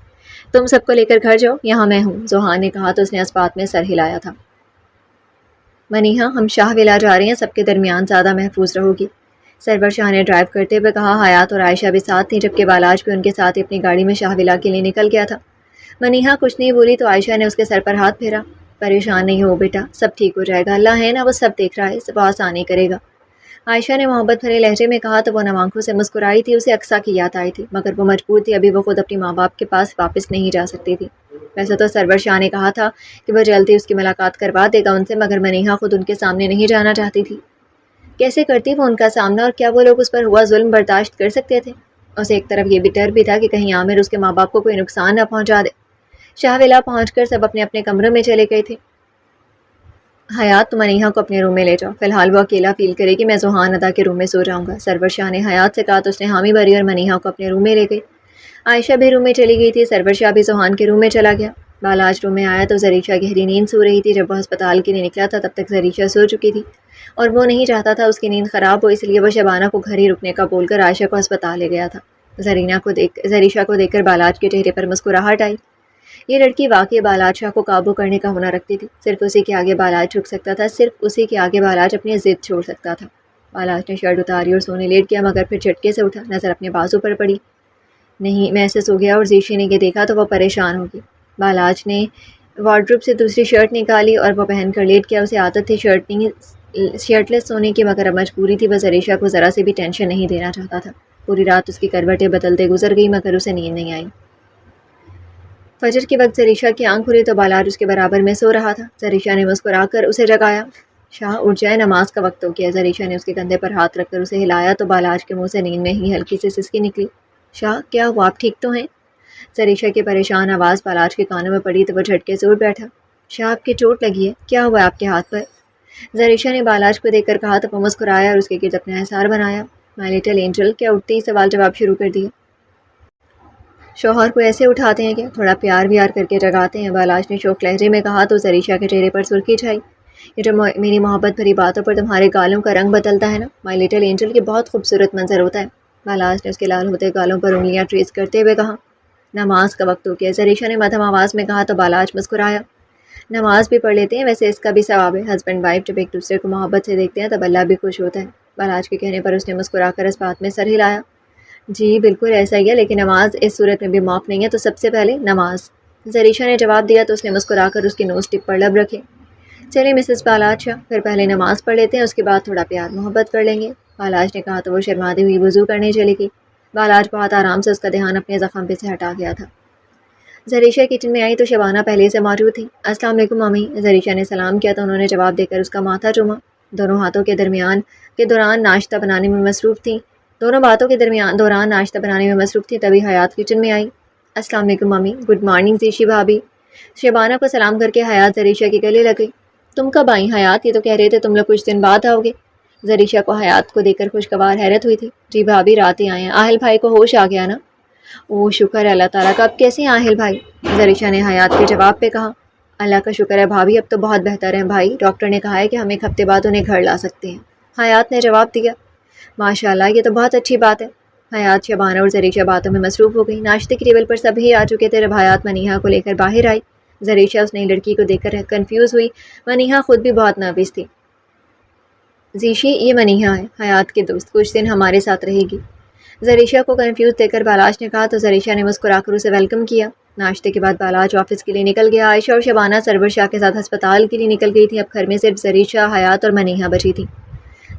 تم سب کو لے کر گھر جاؤ، یہاں میں ہوں، زوحان نے کہا تو اس نے اس بات میں سر ہلایا تھا۔ منیہا ہم شاہ ولا جا رہے ہیں، سب کے درمیان زیادہ محفوظ رہو گی، سرور شاہ نے ڈرائیو کرتے ہوئے کہا۔ حیات اور عائشہ بھی ساتھ تھیں، جبکہ بالاج بھی ان کے ساتھ اپنی گاڑی میں شاہ ولا کے لیے نکل گیا تھا۔ منیہا کچھ نہیں بولی تو عائشہ نے اس کے سر پر ہاتھ پھیرا۔ پریشان نہیں ہو بیٹا، سب ٹھیک ہو جائے گا، اللہ ہے نا، وہ سب دیکھ رہا ہے، سب آسانی کرے گا، عائشہ نے محبت بھرے لہجے میں کہا تو وہ نم آنکھوں سے مسکرائی تھی۔ اسے اقصیٰ کی یاد آئی تھی، مگر وہ مجبور تھی، ابھی وہ خود اپنی ماں باپ کے پاس واپس نہیں جا سکتی تھی۔ ویسے تو سرور شاہ نے کہا تھا کہ وہ جلدی اس کی ملاقات کروا دے گا ان سے، مگر منیہا خود ان کے سامنے نہیں جانا چاہتی تھی۔ کیسے کرتی وہ ان کا سامنا، اور کیا وہ لوگ اس پر ہوا ظلم برداشت کر سکتے تھے؟ اسے ایک طرف یہ بھی ڈر بھی تھا کہ کہیں عامر اس کے ماں باپ کو کوئی نقصان نہ پہنچا دے۔ شاہ ولا پہنچ کر سب اپنے اپنے کمروں میں چلے گئے تھے۔ حیات تم منیہا کو اپنے روم میں لے جاؤ، فی الحال وہ اکیلا فیل کرے گی، میں زوحان ادا کے روم میں سو جاؤں گا، سرور شاہ نے حیات سے کہا تو اس نے حامی بھری اور منیہا کو اپنے روم میں لے گئی۔ عائشہ بھی روم میں چلی گئی تھی، سرور شاہ بھی زوحان کے روم میں چلا گیا۔ بالاج روم میں آیا تو زریشہ گہری نیند سو رہی تھی۔ جب وہ ہسپتال کے لیے نکلا تھا تب تک زریشہ سو چکی تھی اور وہ نہیں چاہتا تھا اس کی نیند خراب ہو، اس لیے وہ شبانہ کو گھر ہی رکنے کا بول کر عائشہ کو ہسپتال لے گیا تھا۔ زریشہ کو دیکھ کر بالاج کے چہرے پر مسکراہٹ آئی۔ یہ لڑکی واقعی بالاج شاہ کو قابو کرنے کا ہنر رکھتی تھی، صرف اسی کے آگے بالاج جھک سکتا تھا، صرف اسی کے آگے بالاج اپنی ضد چھوڑ سکتا تھا۔ بالاج نے شرٹ اتاری اور سونے لیٹ گیا، مگر پھر جھٹکے سے اٹھا، نظر اپنے بازو پر پڑی۔ نہیں، میں ایسے سو گیا اور زیشی نے یہ دیکھا تو وہ پریشان ہوگی۔ بالاج نے وارڈروب سے دوسری شرٹ نکالی اور وہ پہن کر لیٹ گیا۔ اسے عادت تھی شرٹ لیس سونے کی، مگر اب مجبوری تھی، وہ زریشہ کو ذرا سے بھی ٹینشن نہیں دینا چاہتا تھا۔ پوری رات اس کی کروٹیں بدلتے گزر گئی، مگر اسے نیند نہیں آئی۔ فجر کے وقت زریشہ کی آنکھ کھلی تو بالاج اس کے برابر میں سو رہا تھا۔ زریشہ نے مسکرا کر اسے جگایا۔ شاہ اٹھ جائے، نماز کا وقت ہو گیا۔ زریشہ نے اس کے کندھے پر ہاتھ رکھ کر اسے ہلایا تو بالاج کے منہ سے نیند میں ہی ہلکی سی سسکی نکلی۔ شاہ کیا ہوا، آپ ٹھیک تو ہیں؟ زریشہ کی پریشان آواز بالاج کے کانوں میں پڑی تو وہ جھٹکے سے اٹھ بیٹھا۔ شاہ آپ کی چوٹ لگی ہے، کیا ہوا ہے آپ کے ہاتھ پر؟ زریشہ نے بالاج کو دیکھ کر کہا تو وہ مسکرایا اور اس کے گرد اپنا احسار بنایا۔ مائی لٹل اینجل، کیا اٹھتے ہی سوال جواب شروع کر دیا۔ شوہر کو ایسے اٹھاتے ہیں کیا؟ تھوڑا پیار ویار کر کے جگاتے ہیں، بالاج نے شوق لہجے میں کہا تو زریشہ کے چہرے پر سرخی چھائی۔ یہ جو میری محبت بھری باتوں پر تمہارے گالوں کا رنگ بدلتا ہے نا مائی لٹل اینجل، یہ بہت خوبصورت منظر ہوتا ہے۔ بالاج نے اس کے لال ہوتے گالوں پر انگلیاں ٹریس کرتے ہوئے کہا۔ نماز کا وقت ہو گیا، زریشہ نے مدھم آواز میں کہا تو بالاج مسکرایا۔ نماز بھی پڑھ لیتے ہیں، ویسے اس کا بھی ثواب ہے۔ ہسبینڈ وائف جب ایک دوسرے کو محبت سے دیکھتے ہیں تب اللہ بھی خوش ہوتا ہے۔ بالاج کے کہنے پر اس نے مسکرا کر اس بات میں سر ہلایا۔ جی بالکل ایسا ہی ہے، لیکن نماز اس صورت میں بھی معاف نہیں ہے، تو سب سے پہلے نماز۔ زریشہ نے جواب دیا تو اس نے مسکرا کر اس کی نوز ٹپ پر لب رکھے۔ چلے مسز بالاج شاہ، پھر پہلے نماز پڑھ لیتے ہیں، اس کے بعد تھوڑا پیار محبت کر لیں گے، بالاج نے کہا تو وہ شرماتی ہوئی وضو کرنے چلی گئی۔ بالاج بہت آرام سے اس کا دھیان اپنے زخم پہ سے ہٹا گیا تھا۔ زریشہ کچن میں آئی تو شبانہ پہلے سے موجود تھی۔ السلام علیکم ممی، زریشہ نے سلام کیا تو انہوں نے جواب دے کر اس کا ماتھا چوما۔ دونوں ہاتھوں کے دوران ناشتہ بنانے میں مصروف تھیں۔ تبھی حیات کچن میں آئی۔ السلام علیکم ممی، گڈ مارننگ زیشی بھابی۔ شبانہ کو سلام کر کے حیات زریشہ کے گلے لگی۔ تم کب آئی حیات؟ یہ تو کہہ رہے تھے تم لوگ کچھ دن بعد آؤ گے۔ زریشہ کو حیات کو دیکھ کر خوشگوار حیرت ہوئی تھی۔ جی بھابی رات ہی آئے ہیں، آہل بھائی کو ہوش آ گیا نا؟ اوہ شکر ہے اللہ تعالیٰ کا، اب کیسے ہیں آہل بھائی؟ زریشہ نے حیات کے جواب پہ کہا۔ اللہ کا شکر ہے بھابی، اب تو بہت بہتر ہیں بھائی، ڈاکٹر نے کہا ہے کہ ہم ایک ہفتے بعد انہیں گھر لا سکتے ہیں، حیات نے جواب دیا۔ ماشاءاللہ، یہ تو بہت اچھی بات ہے۔ حیات، شبانہ اور زریشہ باتوں میں مصروف ہو گئی۔ ناشتے کی ٹیبل پر سبھی آ چکے تھے جب حیات منیہا کو لے کر باہر آئی۔ زریشہ اس نئی لڑکی کو دیکھ کر کنفیوز ہوئی، منیہا خود بھی بہت نروس تھی۔ زیشی، یہ منیہا ہے، حیات کی دوست، کچھ دن ہمارے ساتھ رہے گی۔ زریشہ کو کنفیوز دیکھ کر بالاج نے کہا تو زریشہ نے مسکرا کر اسے ویلکم کیا۔ ناشتے کے بعد بالاج آفس کے لیے نکل گیا۔ عائشہ اور شبانہ سرور شاہ کے ساتھ ہسپتال کے لیے نکل گئی تھیں۔ اب گھر میں صرف زریشہ، حیات اور منیہا بچی تھی۔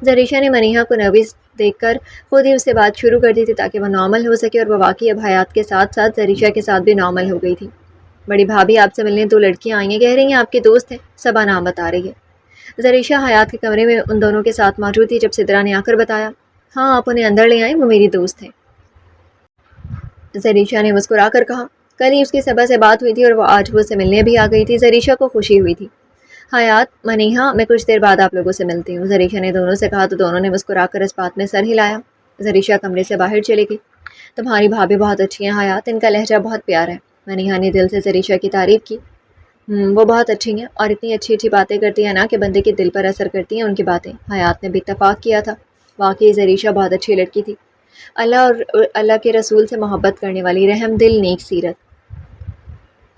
زریشہ نے منیہا کو نروس دیکھ کر خود ہی اس سے بات شروع کر دی تھی تاکہ وہ نارمل ہو سکے، اور وہ واقعی اب حیات کے ساتھ ساتھ زریشہ کے ساتھ بھی نارمل ہو گئی تھی۔ بڑی بھابھی آپ سے ملنے 2 لڑکیاں آئی ہیں، کہہ رہی ہیں آپ کی دوست ہیں، صبا نام بتا رہی ہے۔ زریشہ حیات کے کمرے میں ان دونوں کے ساتھ موجود تھی جب سدرا نے آ کر بتایا، ہاں آپ انہیں اندر لے آئیں، وہ میری دوست ہیں۔ زریشہ نے مسکرا کر کہا، کل ہی اس کی صبا سے بات ہوئی تھی اور وہ آج وہ سے ملنے بھی آ گئی تھی۔ زریشہ کو خوشی ہوئی تھی۔ حیات، منیہا، میں کچھ دیر بعد آپ لوگوں سے ملتی ہوں، زریشہ نے دونوں سے کہا تو دونوں نے مسکرا کر اس بات میں سر ہلایا۔ زریشہ کمرے سے باہر چلی گئی۔ تمہاری بھابھی بہت اچھی ہیں حیات، ان کا لہجہ بہت پیارا ہے، منیہا نے دل سے زریشہ کی تعریف کی۔ وہ بہت اچھی ہیں اور اتنی اچھی اچھی باتیں کرتی ہیں نا کہ بندے کے دل پر اثر کرتی ہیں ان کی باتیں، حیات نے بھی اتفاق کیا تھا۔ واقعی زریشہ بہت اچھی لڑکی تھی، اللہ اور اللہ کے رسول سے محبت کرنے والی، رحم دل، نیک سیرت۔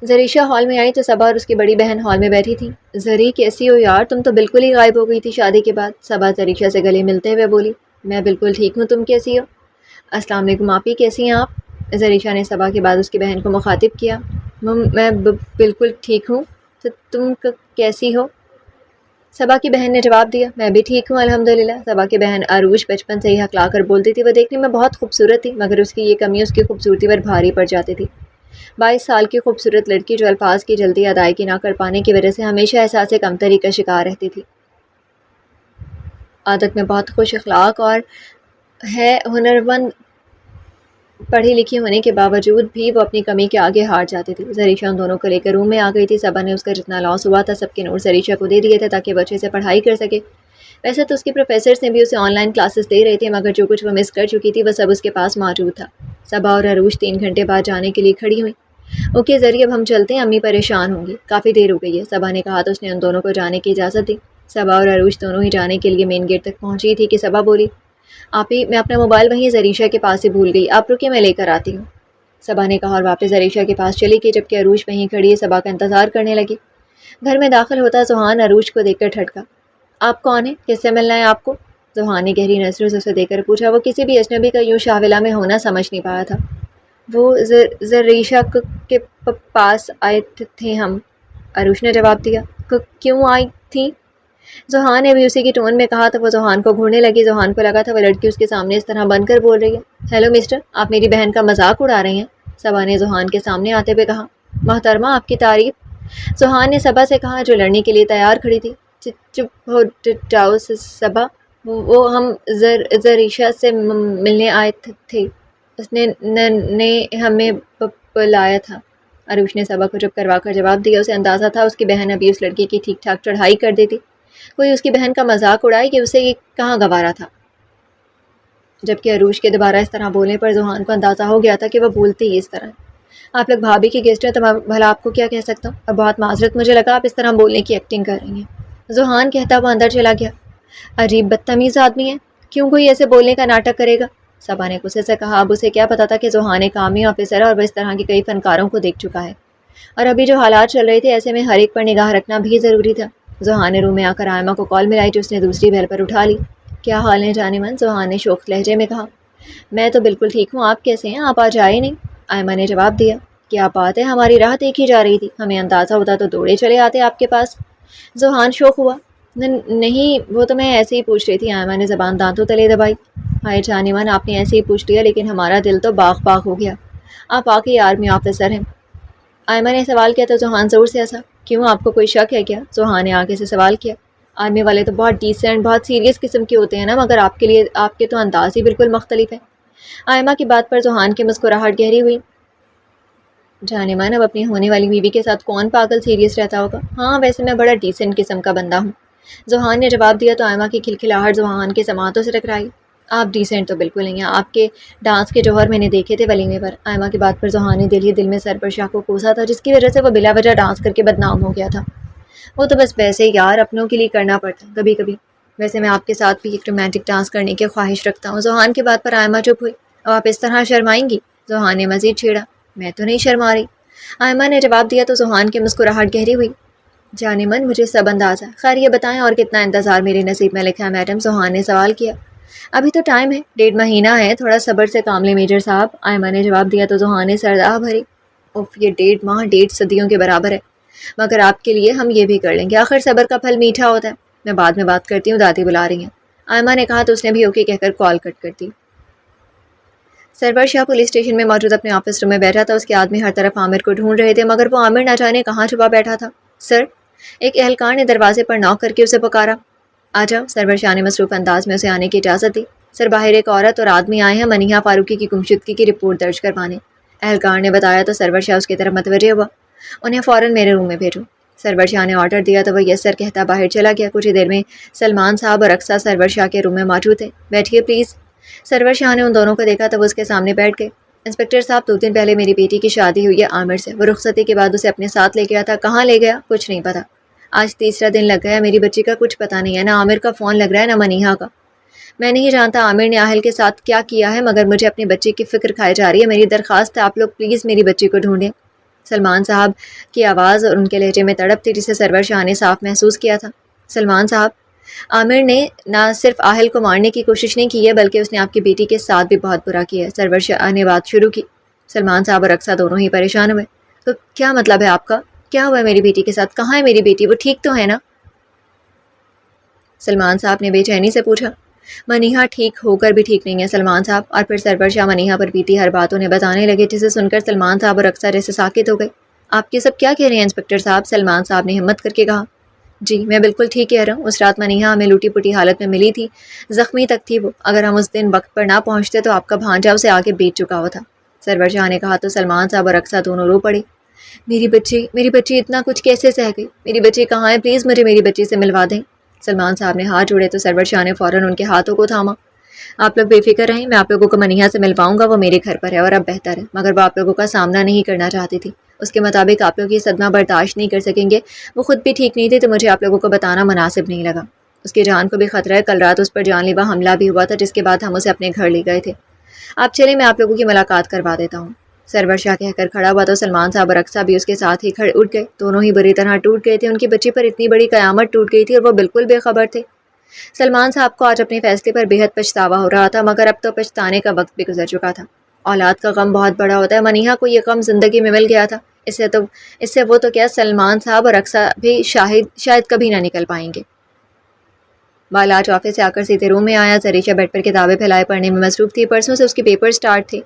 زریشہ ہال میں آئی تو صبا اور اس کی بڑی بہن ہال میں بیٹھی تھی۔ زری کیسی ہو یار، تم تو بالکل ہی غائب ہو گئی تھی شادی کے بعد، صبا زریشہ سے گلے ملتے ہوئے بولی۔ میں بالکل ٹھیک ہوں، تم کیسی ہو؟ السلام علیکم آپی، کیسی ہیں آپ؟ زریشہ نے صبا کے بعد اس کی بہن کو مخاطب کیا۔ میں بالکل ٹھیک ہوں، تو تم کیسی ہو؟ صبا کی بہن نے جواب دیا، میں بھی ٹھیک ہوں الحمدللہ۔ صبا کی بہن عروج بچپن سے ہی ہکلا کر بولتی تھی، وہ دیکھنے میں بہت خوبصورت تھی مگر اس کی یہ کمی اس کی خوبصورتی پر بھاری پڑ جاتی تھی۔ 22 سال کی خوبصورت لڑکی جو الفاظ کی جلدی ادائیگی نہ کر پانے کی وجہ سے ہمیشہ احساس کمتری کا شکار رہتی تھی۔ عادت میں بہت خوش اخلاق اور ہے ہنرمند، پڑھی لکھی ہونے کے باوجود بھی وہ اپنی کمی کے آگے ہار جاتی تھی۔ زریشہ ان دونوں کو لے کر روم میں آ گئی تھی۔ صبا نے اس کا جتنا لاس ہوا تھا سب کے نوٹ زریشہ کو دے دیے تھے تاکہ وہ اچھے سے پڑھائی کر سکے۔ ویسے تو اس کے پروفیسرز نے بھی اسے آن لائن کلاسز دے رہے تھے مگر جو کچھ وہ مس کر چکی تھی وہ سب اس کے پاس موجود تھا۔ صبا اور عروج 3 گھنٹے بعد جانے کے لیے کھڑی ہوئیں۔ اوکے ذریعہ اب ہم چلتے ہیں، امی پریشان ہوں گی، کافی دیر ہو گئی ہے، صبا نے کہا تو اس نے ان دونوں کو جانے کی اجازت دی۔ صبا اور عروج دونوں ہی جانے کے لیے مین گیٹ تک پہنچی تھی کہ صبا بولی، آپی میں اپنا موبائل وہیں زریشہ کے پاس ہی بھول گئی، آپ رکے میں لے کر آتی ہوں۔ صبا نے کہا اور واپس زریشہ کے پاس چلی گئی جبکہ عروج وہیں کھڑی صبا کا انتظار کرنے لگی۔ گھر میں داخل ہوتا زوہان عروج کو دیکھ کر ٹھٹکا، آپ کون ہیں، کس سے ملنا ہے آپ کو؟ زوہان نے گہری نظروں سے اسے دیکھ کر پوچھا۔ وہ کسی بھی اجنبی کا یوں شاہولہ میں ہونا سمجھ نہیں پایا تھا۔ وہ زریشہ کے پاس آئے تھے ہم، عروج نے جواب دیا۔ کیوں آئی تھی؟ زوہان نے بھی اسی کی ٹون میں کہا تو وہ زوہان کو گھورنے لگی۔ زوہان کو لگا تھا وہ لڑکی اس کے سامنے اس طرح بن کر بول رہی ہے۔ ہیلو مسٹر، آپ میری بہن کا مذاق اڑا رہے ہیں، صبا نے زوہان کے سامنے آتے ہوئے کہا۔ محترمہ آپ کی تعریف، سہان نے صبا سے کہا جو لڑنے کے لیے تیار کھڑی تھی۔ چپ ہو جاؤ صبا، وہ ہم زریشہ سے ملنے آئے تھے، اس نے ہمیں بلایا تھا۔ عروش نے صبا کو چپ کروا کر جواب دیا۔ اسے اندازہ تھا اس کی بہن ابھی اس لڑکی کی ٹھیک ٹھاک چڑھائی کر دیتی، کوئی اس کی بہن کا مذاق اڑائے کہ اسے یہ کہاں گوارا تھا۔ جبکہ عروش کے دوبارہ اس طرح بولنے پر ذوحان کو اندازہ ہو گیا تھا کہ وہ بولتی ہی اس طرح ہے۔ آپ لوگ بھابھی کی گیسٹ ہیں تو میں بھلا آپ کو کیا کہہ سکتا ہوں، اور بہت معذرت، مجھے لگا آپ اس طرح بولنے کی ایکٹنگ کر رہی ہیں، ذوحان کہتا وہ اندر چلا گیا۔ عجیب بدتمیز آدمی ہے، کیوں کوئی ایسے بولنے کا ناٹک کرے گا؟ صبا نے غصے سے کہا۔ اب اسے کیا پتا تھا کہ ذوحان ایک عامی آفیسر ہے اور وہ اس طرح کے کئی فنکاروں کو دیکھ چکا ہے، اور ابھی جو حالات چل رہے تھے ایسے میں ہر ایک پر نگاہ رکھنا بھی ضروری تھا۔ ذوحان نے روم میں آ کر آئمہ کو کال ملائی جو اس نے دوسری بیل پر اٹھا لی۔ کیا حال ہے جانے من، ذوحان نے شوخ لہجے میں کہا۔ میں تو بالکل ٹھیک ہوں، آپ کیسے ہیں؟ آپ آج آئے نہیں؟ آئمہ نے جواب دیا۔ کیا بات ہے، ہماری راہ دیکھی جا رہی تھی، ہمیں اندازہ ہوتا تو دوڑے چلے آتے آپ کے پاس۔ ذوحان شوخ ہوا۔ نہیں، وہ تو میں ایسے ہی پوچھ رہی تھی۔ آئمہ نے زبان دانتوں تلے دبائی۔ ہائے جانے من، آپ نے ایسے ہی پوچھ لیا، لیکن ہمارا دل تو باغ باغ ہو گیا، آپ واقعی آرمی آفیسر ہیں؟ آئمہ نے سوال کیا تو ذوحان زور سے ہنسا۔ کیوں، آپ کو کوئی شک ہے کیا؟ ذوحان نے آگے سے سوال کیا۔ آرمی والے تو بہت ڈیسنٹ، بہت سیریس قسم کے ہوتے ہیں نا، مگر آپ کے تو انداز ہی بالکل مختلف ہے۔ آئمہ کی بات پر ذوحان کی مسکراہٹ گہری ہوئی۔ جانے من، اب اپنی ہونے والی بیوی کے ساتھ کون پاگل سیریس رہتا ہوگا؟ ہاں ویسے میں بڑا ڈیسنٹ قسم کا بندہ ہوں، ذوحان نے جواب دیا تو آئمہ کی کھلکھلاہٹ ذوحان کے سماعتوں سے ٹکرائی۔ آپ ڈیسنٹ تو بالکل نہیں ہیں، آپ کے ڈانس کے جوہر میں نے دیکھے تھے ولیمے پر۔ آئمہ کی بات پر ذوحان نے دل ہی دل میں سر پر شاہ کو کوسا تھا، جس کی وجہ سے وہ بلا وجہ ڈانس کر کے بدنام ہو گیا تھا۔ وہ تو بس ویسے ہی یار، اپنوں کے لیے کرنا پڑتا ہے کبھی کبھی۔ ویسے میں آپ کے ساتھ بھی ایک رومانٹک ڈانس کرنے کی خواہش رکھتا ہوں۔ ذوحان کی بات پر آئمہ چپ ہوئی۔ اب آپ اس طرح شرمائیں گی؟ ذوحان نے مزید چھیڑا۔ میں تو نہیں شرما رہی، آئمہ نے جواب دیا تو ذوحان کی مسکراہٹ گہری ہوئی۔ جانے من، مجھے سب انداز ہے، خیر یہ بتائیں اور کتنا انتظار میرے نصیب میں لکھا ہے میڈم؟ ذوحان نے سوال کیا۔ ابھی تو ٹائم ہے، 1.5 مہینہ ہے، تھوڑا صبر سے کام لیں میجر صاحب، آئمہ نے جواب دیا تو ذوحان نے سرداہ بھری۔ اف، یہ 1.5 ماہ 1.5 صدیوں کے برابر ہے، مگر آپ کے لیے ہم یہ بھی کر لیں گے، آخر صبر کا پھل میٹھا ہوتا ہے۔ میں بعد میں بات کرتی ہوں، دادی بلا رہی ہیں، آئمہ نے کہا تو اس نے بھی اوکے کہہ کر کال کٹ کر دی۔ سرور شاہ پولیس اسٹیشن میں موجود اپنے آفس روم میں بیٹھا تھا، اس کے آدمی ہر طرف عامر کو ڈھونڈ رہے تھے، مگر وہ عامر نہ جانے کہاں چھپا بیٹھا تھا۔ سر، ایک اہلکار نے دروازے پر ناک کر کے اسے پکارا۔ آ جاؤ، سرور شاہ نے مصروف انداز میں اسے آنے کی اجازت دی۔ سر، باہر ایک عورت اور آدمی آئے ہیں منیہا فاروقی کی گمشدگی کی رپورٹ درج کروانے، اہلکار نے بتایا تو سرور شاہ اس کی طرف متوجہ ہوا۔ انہیں فوراً میرے روم میں بھیجو۔ سرور شاہ نے آرڈر دیا تو وہ یس سر کہتا باہر چلا گیا۔ کچھ ہی دیر میں سلمان صاحب اور رقصہ سرور شاہ کے روم میں موجود تھے۔ بیٹھیے پلیز۔ سرور شاہ نے ان دونوں کو دیکھا تو وہ اس کے سامنے بیٹھ گئے۔ انسپکٹر صاحب، 2 دن پہلے میری بیٹی کی شادی ہوئی ہے عامر سے، وہ رخصتی کے بعد اسے اپنے ساتھ لے گیا تھا، کہاں لے گیا کچھ نہیں پتا، آج تیسرا دن لگ گیا، میری بچی کا کچھ پتہ نہیں ہے، نہ عامر کا فون لگ رہا ہے نہ منیہا کا۔ میں نہیں جانتا عامر نے آہل کے ساتھ کیا کیا ہے، مگر مجھے اپنی بچی کی فکر کھائی جا رہی ہے، میری درخواست ہے آپ لوگ پلیز میری بچی کو ڈھونڈیں۔ سلمان صاحب کی آواز اور ان کے لہجے میں تڑپ تھی جسے سرور شاہ نے صاف محسوس کیا تھا۔ سلمان صاحب، عامر نے نہ صرف آہل کو مارنے کی کوشش نہیں کی ہے بلکہ اس نے آپ کی بیٹی کے ساتھ بھی بہت برا کیا ہے۔ سرور شاہ نے بات شروع کی۔ سلمان صاحب اور رقصہ دونوں ہی پریشان ہوئے۔ تو کیا مطلب ہے آپ کا؟ کیا ہوا ہے میری بیٹی کے ساتھ؟ کہاں ہے میری بیٹی؟ وہ ٹھیک تو ہے نا؟ سلمان صاحب نے بے چینی سے پوچھا۔ منیہا ٹھیک ہو کر بھی ٹھیک نہیں ہے سلمان صاحب۔ اور پھر سرور شاہ منیہا پر بیتی ہر بات انہیں بتانے لگے، جسے سن کر سلمان صاحب اور رقصہ جیسے ساکت ہو گئے۔ آپ یہ سب کیا کہہ رہے ہیں انسپکٹر صاحب؟ سلمان صاحب نے ہمت کر کے کہا۔ جی میں بالکل ٹھیک کہہ رہا ہوں، اس رات منیہا ہمیں لوٹی پوٹی حالت میں ملی تھی، زخمی تک تھی وہ، اگر ہم اس دن وقت پر نہ پہنچتے تو آپ کا بھانجا اسے آگے بیچ چکا ہوا تھا۔ سرور شاہ نے کہا تو سلمان صاحب اور رقصہ دونوں رو پڑے۔ میری بچی اتنا کچھ کیسے سہ گئی؟ میری بچی کہاں ہے؟ پلیز مجھے میری بچی سے ملوا دیں۔ سلمان صاحب نے ہاتھ جوڑے تو سرور شاہ نے فوراً ان کے ہاتھوں کو تھاما۔ آپ لوگ بے فکر رہیں، میں آپ لوگوں کو منیہا سے ملواؤں گا، وہ میرے گھر پر ہے اور اب بہتر ہے، مگر وہ آپ لوگوں کا سامنا نہیں کرنا چاہتی تھی، اس کے مطابق آپ لوگ یہ صدمہ برداشت نہیں کر سکیں گے، وہ خود بھی ٹھیک نہیں تھی تو مجھے آپ لوگوں کو بتانا مناسب نہیں لگا۔ اس کی جان کو بھی خطرہ ہے، کل رات اس پر جان لیوا حملہ بھی ہوا تھا جس کے بعد ہم اسے اپنے گھر لے گئے تھے۔ آپ چلیں میں آپ لوگوں کی ملاقات کروا دیتا ہوں۔ سرور شاہ کہہ کر کھڑا ہوا تو سلمان صاحب اور رقصہ بھی اس کے ساتھ ہی کھڑے اٹھ گئے، دونوں ہی بری طرح ٹوٹ گئے تھے، ان کی بچی پر اتنی بڑی قیامت ٹوٹ گئی تھی اور وہ بالکل بے خبر تھے۔ سلمان صاحب کو آج اپنے فیصلے پر بے حد پچھتاوا ہو رہا تھا، مگر اب تو پچھتانے کا وقت بھی گزر چکا تھا۔ اولاد کا غم بہت بڑا ہوتا ہے، منیہا کو یہ غم زندگی میں مل گیا تھا، اس سے وہ تو کیا سلمان صاحب اور رقصہ بھی شاید کبھی نہ نکل پائیں گے۔ بالاج آفس سے آ کر سیدھے روم میں آیا، زریشہ بیڈ پر کتابیں پھیلائے پڑھنے میں مصروف تھی، پرسوں سے اس کے پیپر سٹارٹ تھے۔